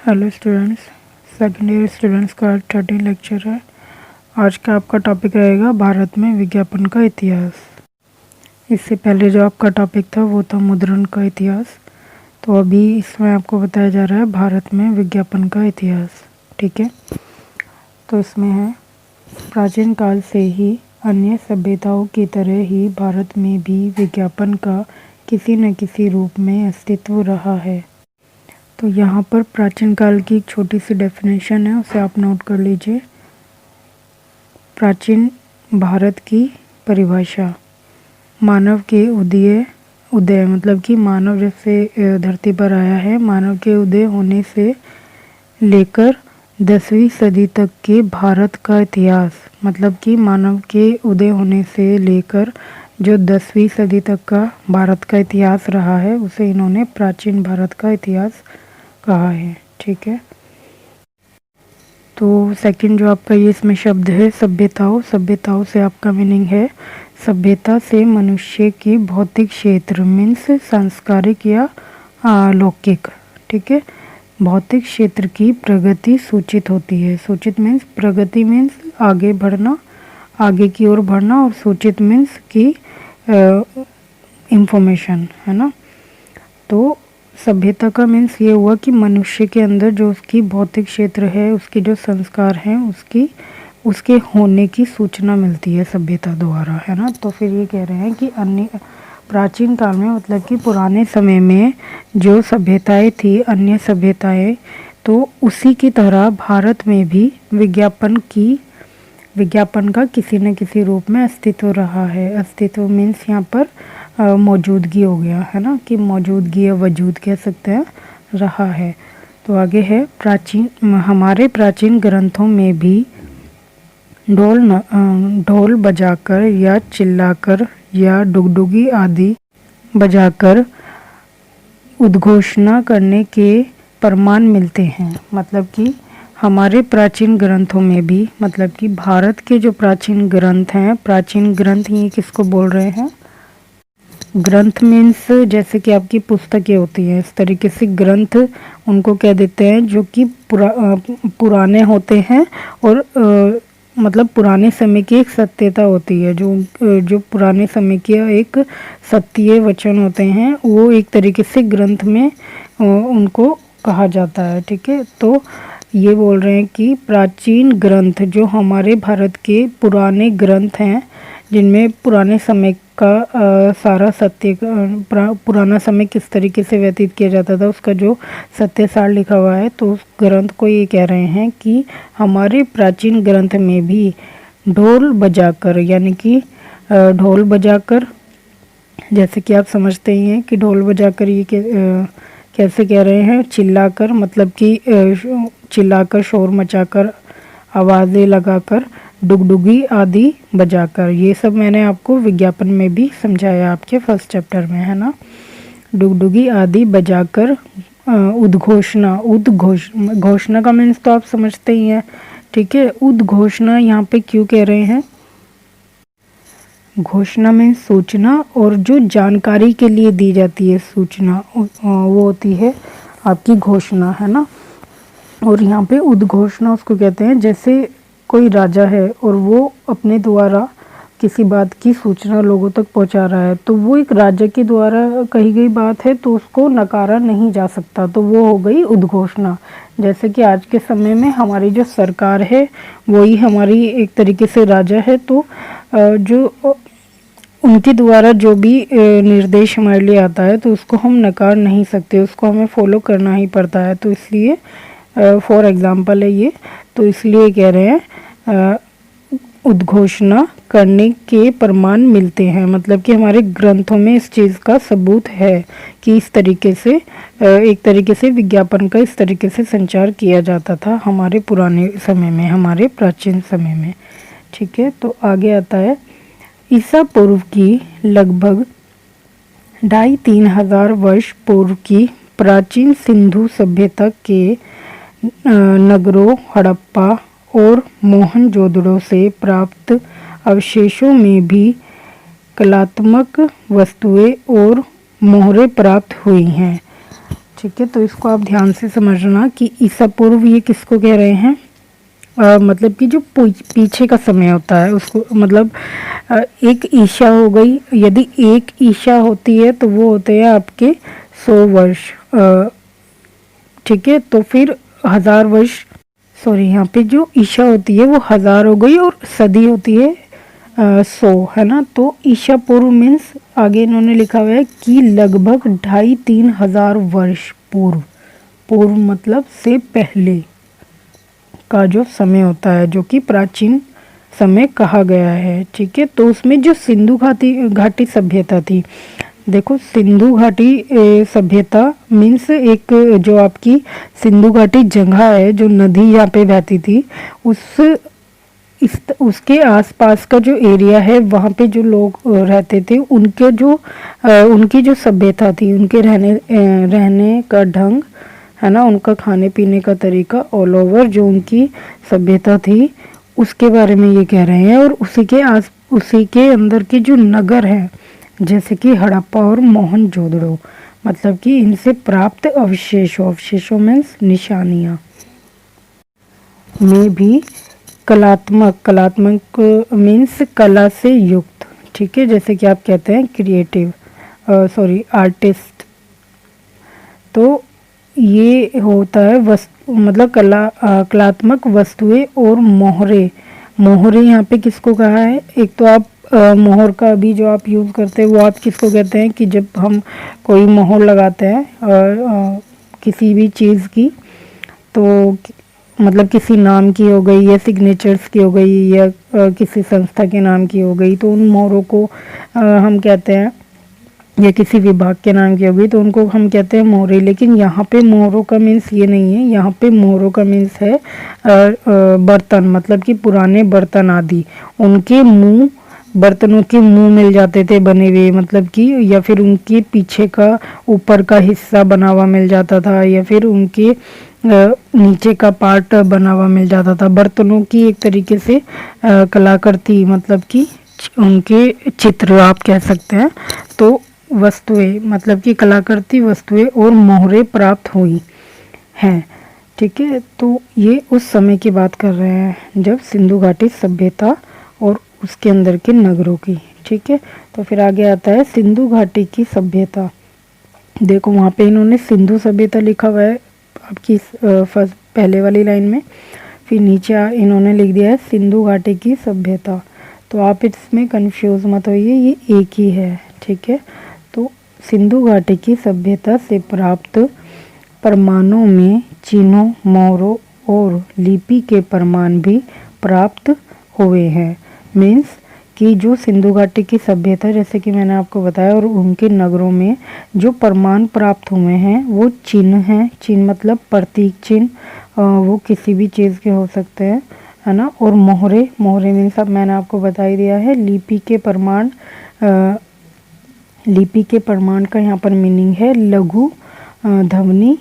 Hello students, second year students का 13 lecture है। आज का आपका टॉपिक रहेगा भारत में विज्ञापन का इतिहास। इससे पहले जो आपका टॉपिक था वो था मुद्रण का इतिहास। तो अभी इसमें आपको बताया जा रहा है भारत में विज्ञापन का इतिहास। ठीक है, तो इसमें है प्राचीन काल से ही अन्य सभ्यताओं की तरह ही भारत में भी विज्ञापन का किसी न किसी रूप में अस्तित्व रहा है। तो यहाँ पर प्राचीन काल की एक छोटी सी डेफिनेशन है, उसे आप नोट कर लीजिए। प्राचीन भारत की परिभाषा, मानव के उदय मतलब कि मानव जब से धरती पर आया है, मानव के उदय होने से लेकर 10वीं सदी तक के भारत का इतिहास, मतलब कि मानव के उदय होने से लेकर जो 10वीं सदी तक का भारत का इतिहास रहा है उसे इन्होंने प्राचीन भारत का इतिहास कहा है। ठीक है, तो सेकंड जो आपका ये इसमें शब्द है सभ्यताओं, सभ्यताओं से आपका मीनिंग है सभ्यता से मनुष्य की भौतिक क्षेत्र मीन्स सांस्कारिक या लौकिक। ठीक है, भौतिक क्षेत्र की प्रगति सूचित होती है। सूचित मीन्स प्रगति मीन्स आगे बढ़ना, आगे की ओर बढ़ना, और सूचित मीन्स की इंफॉर्मेशन है ना। तो सभ्यता का मीन्स ये हुआ कि मनुष्य के अंदर जो उसकी भौतिक क्षेत्र है, उसके जो संस्कार हैं, उसके होने की सूचना मिलती है सभ्यता द्वारा, है ना। तो फिर ये कह रहे हैं कि अन्य प्राचीन काल में मतलब कि पुराने समय में जो सभ्यताएं थी, अन्य सभ्यताएं, तो उसी की तरह भारत में भी विज्ञापन का किसी न किसी रूप में अस्तित्व रहा है। अस्तित्व मीन्स यहाँ पर मौजूदगी हो गया, है ना, कि मौजूदगी या वजूद कह सकते हैं, रहा है। तो आगे है हमारे प्राचीन ग्रंथों में भी ढोल बजाकर या चिल्लाकर या डुगडुगी आदि बजाकर उद्घोषणा करने के प्रमाण मिलते हैं। मतलब कि हमारे प्राचीन ग्रंथों में भी, मतलब कि भारत के जो प्राचीन ग्रंथ हैं, प्राचीन ग्रंथ ये किसको बोल रहे हैं? ग्रंथ मीन्स जैसे कि आपकी पुस्तकें होती हैं, इस तरीके से ग्रंथ उनको कह देते हैं जो कि पुराने होते हैं और मतलब पुराने समय की एक सत्यता होती है। जो पुराने समय के एक सत्य वचन होते हैं वो एक तरीके से ग्रंथ में उनको कहा जाता है। ठीक है, तो ये बोल रहे हैं कि प्राचीन ग्रंथ जो हमारे भारत के पुराने ग्रंथ हैं, जिनमें पुराने समय का सारा सत्य, पुराना समय किस तरीके से व्यतीत किया जाता था उसका जो सत्य सार लिखा हुआ है, तो उस ग्रंथ को ये कह रहे हैं कि हमारे प्राचीन ग्रंथ में भी ढोल बजाकर, यानी कि ढोल बजाकर, जैसे कि आप समझते ही हैं कि ढोल बजाकर ये कैसे कह रहे हैं, चिल्लाकर, मतलब कि चिल्लाकर, शोर मचाकर, आवाज़ें लगाकर, डुगडुगी आदि बजाकर। ये सब मैंने आपको विज्ञापन में भी समझाया आपके फर्स्ट चैप्टर में, है ना। डुगडुगी आदि बजाकर घोषणा का मीन्स तो आप समझते ही हैं। ठीक है, उद्घोषणा यहाँ पे क्यों कह रहे हैं? घोषणा में सूचना, और जो जानकारी के लिए दी जाती है सूचना वो होती है आपकी घोषणा, है ना। और यहाँ पे उद्घोषणा उसको कहते हैं जैसे कोई राजा है और वो अपने द्वारा किसी बात की सूचना लोगों तक पहुंचा रहा है, तो वो एक राजा के द्वारा कही गई बात है तो उसको नकारा नहीं जा सकता, तो वो हो गई उद्घोषणा। जैसे कि आज के समय में हमारी जो सरकार है वही हमारी एक तरीके से राजा है, तो जो उनके द्वारा जो भी निर्देश हमारे लिए आता है तो उसको हम नकार नहीं सकते, उसको हमें फॉलो करना ही पड़ता है। तो इसलिए फॉर एग्जांपल है ये, तो इसलिए कह रहे हैं उद्घोषणा करने के प्रमाण मिलते हैं, मतलब कि हमारे ग्रंथों में इस चीज़ का सबूत है कि इस तरीके से एक तरीके से विज्ञापन का इस तरीके से संचार किया जाता था हमारे पुराने समय में, हमारे प्राचीन समय में। ठीक है, तो आगे आता है ईसा पूर्व की लगभग 2,500-3 हजार वर्ष पूर्व की प्राचीन सिंधु सभ्यता के नगरों हड़प्पा और मोहनजोदड़ो से प्राप्त अवशेषों में भी कलात्मक वस्तुएं और मोहरें प्राप्त हुई हैं। ठीक है, तो इसको आप ध्यान से समझना कि ईसा पूर्व ये किसको कह रहे हैं। मतलब कि जो पीछे का समय होता है उसको, मतलब एक ईशा हो गई, यदि एक ईशा होती है तो वो होते हैं आपके 100 वर्ष। ठीक है, तो फिर 1000 वर्ष, सॉरी यहाँ पे जो ईशा होती है वो 1000 हो गई और सदी होती है 100, है ना। तो ईशा पूर्व मीन्स आगे इन्होंने लिखा हुआ है कि लगभग 2500-3000 हजार वर्ष पूर्व। पूर्व मतलब से पहले का जो समय होता है, जो कि प्राचीन समय कहा गया है। ठीक है, तो उसमें जो सिंधु घाटी सभ्यता थी, देखो सिंधु घाटी सभ्यता मीन्स एक जो आपकी सिंधु घाटी जगह है, जो नदी यहाँ पे बहती थी, उसके आसपास का जो एरिया है वहाँ पे जो लोग रहते थे, उनकी जो सभ्यता थी, उनके रहने का ढंग, है ना, उनका खाने पीने का तरीका, ऑल ओवर जो उनकी सभ्यता थी उसके बारे में ये कह रहे हैं। और उसी के अंदर के जो नगर हैं, जैसे कि हड़प्पा और मोहनजोदड़ो, मतलब कि इनसे प्राप्त अवशेषों मीन्स निशानियाँ में भी कलात्मक मीन्स कला से युक्त, ठीक है, जैसे कि आप कहते हैं क्रिएटिव, आर्टिस्ट। तो ये होता है मतलब कलात्मक वस्तुएं और मोहरे यहाँ पे किसको कहा है। एक तो आप मोहर का अभी जो आप यूज़ करते हैं वो आप किसको कहते हैं कि जब हम कोई मोहर लगाते हैं किसी भी चीज़ की, तो मतलब किसी नाम की हो गई या सिग्नेचर्स की हो गई या किसी संस्था के नाम की हो गई, तो उन मोहरों को हम कहते हैं, या किसी विभाग के नाम की हो गई तो उनको हम कहते हैं मोहरे। लेकिन यहाँ पे मोहरों का मीन्स ये नहीं है, यहाँ पे मोहरों का मीन्स है बर्तन, मतलब कि पुराने बर्तन आदि, उनके मुंह, बर्तनों के मुंह मिल जाते थे बने हुए, मतलब कि, या फिर उनके पीछे का ऊपर का हिस्सा बना हुआ मिल जाता था, या फिर उनके नीचे का पार्ट बना हुआ मिल जाता था। बर्तनों की एक तरीके से कलाकृति, मतलब कि उनके चित्र आप कह सकते हैं। तो वस्तुएं, मतलब कि कलाकृति वस्तुएं और मोहरे प्राप्त हुई हैं। ठीक है, तो ये उस समय की बात कर रहे हैं जब सिंधु घाटी सभ्यता और उसके अंदर के नगरों की। ठीक है, तो फिर आगे आता है सिंधु घाटी की सभ्यता। देखो वहाँ पे इन्होंने सिंधु सभ्यता लिखा हुआ है आपकी फर्स्ट पहले वाली लाइन में, फिर नीचे इन्होंने लिख दिया है सिंधु घाटी की सभ्यता। तो आप इसमें कंफ्यूज मत होइए, ये एक ही है। ठीक है, तो सिंधु घाटी की सभ्यता से प्राप्त प्रमाणों में चिन्हों, मोहरों और लिपि के प्रमाण भी प्राप्त हुए हैं। मीन्स कि जो सिंधु घाटी की सभ्यता, जैसे कि मैंने आपको बताया, और उनके नगरों में जो प्रमाण प्राप्त हुए हैं वो चिन्ह हैं। चिन्ह मतलब प्रतीक चिन्ह, वो किसी भी चीज़ के हो सकते हैं, है ना। और मोहरे मीन्स अब मैंने आपको बता ही दिया है। लिपि के प्रमाण का यहाँ पर मीनिंग है लघु ध्वनि,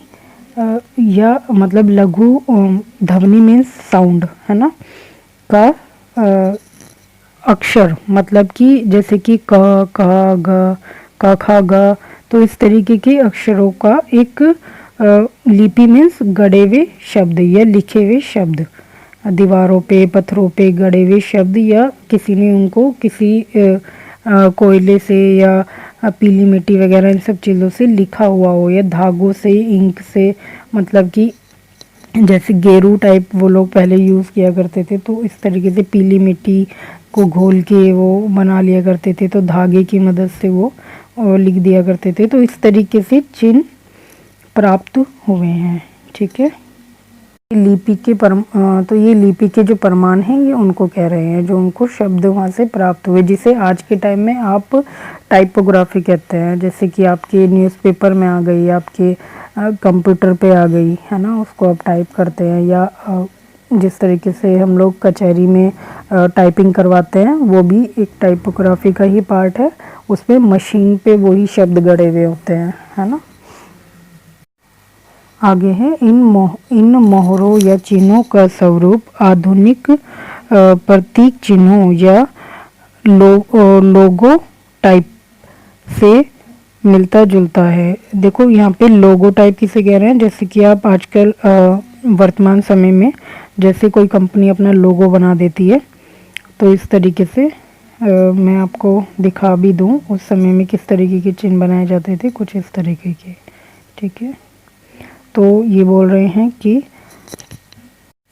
या मतलब लघु ध्वनि मीन्स साउंड, है ना, का अक्षर, मतलब कि जैसे कि क ख ग क ख ग, तो इस तरीके के अक्षरों का एक लिपि मीन्स गड़े हुए शब्द या लिखे हुए शब्द, दीवारों पे पत्थरों पे गड़े हुए शब्द, या किसी ने उनको किसी कोयले से या पीली मिट्टी वगैरह इन सब चीज़ों से लिखा हुआ हो, या धागों से, इंक से, मतलब कि जैसे गेरू टाइप वो लोग पहले यूज़ किया करते थे, तो इस तरीके से पीली मिट्टी को घोल के वो बना लिया करते थे, तो धागे की मदद से वो लिख दिया करते थे। तो इस तरीके से चिन्ह प्राप्त हुए हैं। ठीक है, तो ये लिपि के जो प्रमाण हैं ये उनको कह रहे हैं, जो उनको शब्द वहाँ से प्राप्त हुए, जिसे आज के टाइम में आप टाइपोग्राफी कहते हैं। जैसे कि आपके न्यूज़पेपर में आ गई, आपके कंप्यूटर पे आ गई, है ना, उसको आप टाइप करते हैं, या जिस तरीके से हम लोग कचहरी में टाइपिंग करवाते हैं, वो भी एक टाइपोग्राफी का ही पार्ट है। उसमें मशीन पे वही शब्द गड़े हुए होते हैं, है ना। आगे है इन मोहरों या चिन्हों का स्वरूप आधुनिक प्रतीक चिन्हों या लोगो टाइप से मिलता जुलता है। देखो यहाँ पे लोगो टाइप किसे कह रहे हैं, जैसे कि आप आजकल वर्तमान समय में जैसे कोई कंपनी अपना लोगो बना देती है, तो इस तरीके से मैं आपको दिखा भी दूं उस समय में किस तरीके के चिन्ह बनाए जाते थे, कुछ इस तरीके के। ठीक है, तो ये बोल रहे हैं कि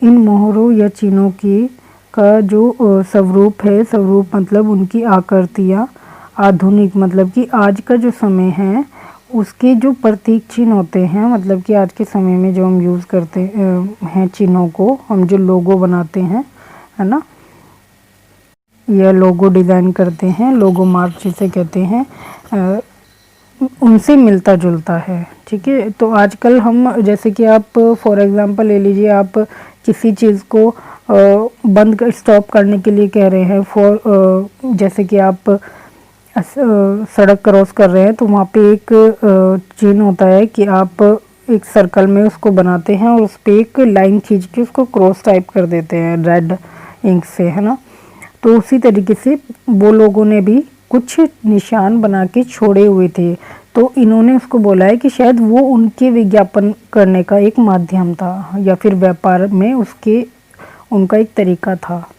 इन मोहरों या चिन्हों की का जो स्वरूप है, स्वरूप मतलब उनकी आकृतियाँ आधुनिक मतलब कि आज का जो समय है उसके जो प्रतीक चिन्ह होते हैं, मतलब कि आज के समय में जो हम यूज़ करते हैं चिन्हों को, हम जो लोगो बनाते हैं, है ना, या लोगो डिज़ाइन करते हैं, लोगो मार्क जिसे कहते हैं, उनसे मिलता जुलता है। ठीक है, तो आजकल हम जैसे कि आप फॉर एग्ज़ाम्पल ले लीजिए, आप किसी चीज़ को बंद स्टॉप करने के लिए कह रहे हैं, जैसे कि आप सड़क क्रॉस कर रहे हैं तो वहाँ पे एक चिन्ह होता है कि आप एक सर्कल में उसको बनाते हैं और उस पर एक लाइन खींच के उसको क्रॉस टाइप कर देते हैं रेड इंक से, है ना। तो उसी तरीके से वो लोगों ने भी कुछ निशान बना के छोड़े हुए थे, तो इन्होंने उसको बोला है कि शायद वो उनके विज्ञापन करने का एक माध्यम था या फिर व्यापार में उनका एक तरीका था।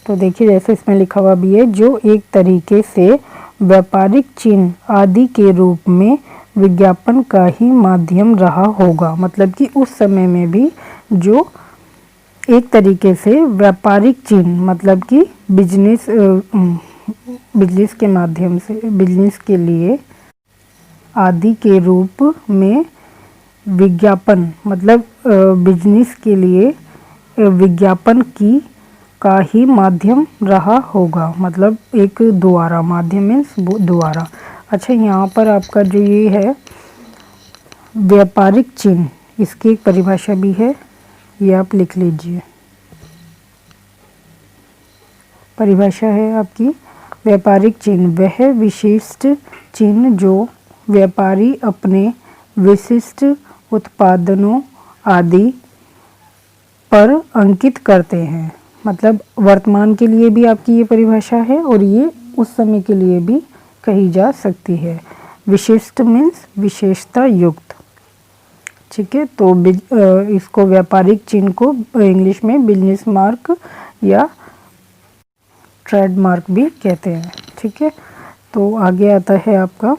तो देखिए जैसे इसमें लिखा हुआ भी है, जो एक तरीके से व्यापारिक चिन्ह आदि के रूप में विज्ञापन का ही माध्यम रहा होगा। मतलब कि उस समय में भी जो एक तरीके से व्यापारिक चिन्ह मतलब कि बिजनेस के माध्यम से, बिजनेस के लिए आदि के रूप में विज्ञापन मतलब बिजनेस के लिए विज्ञापन की का ही माध्यम रहा होगा। मतलब एक द्वारा, माध्यम मीन्स द्वारा। अच्छा, यहाँ पर आपका जो ये है व्यापारिक चिन्ह, इसकी एक परिभाषा भी है, ये आप लिख लीजिए। परिभाषा है आपकी, व्यापारिक चिन्ह वह विशिष्ट चिन्ह जो व्यापारी अपने विशिष्ट उत्पादनों आदि पर अंकित करते हैं। मतलब वर्तमान के लिए भी आपकी ये परिभाषा है और ये उस समय के लिए भी कही जा सकती है। विशिष्ट मीन्स विशेषता युक्त। ठीक है, तो इसको व्यापारिक चिन्ह को इंग्लिश में बिजनेस मार्क या ट्रेडमार्क भी कहते हैं। ठीक है, तो आगे आता है आपका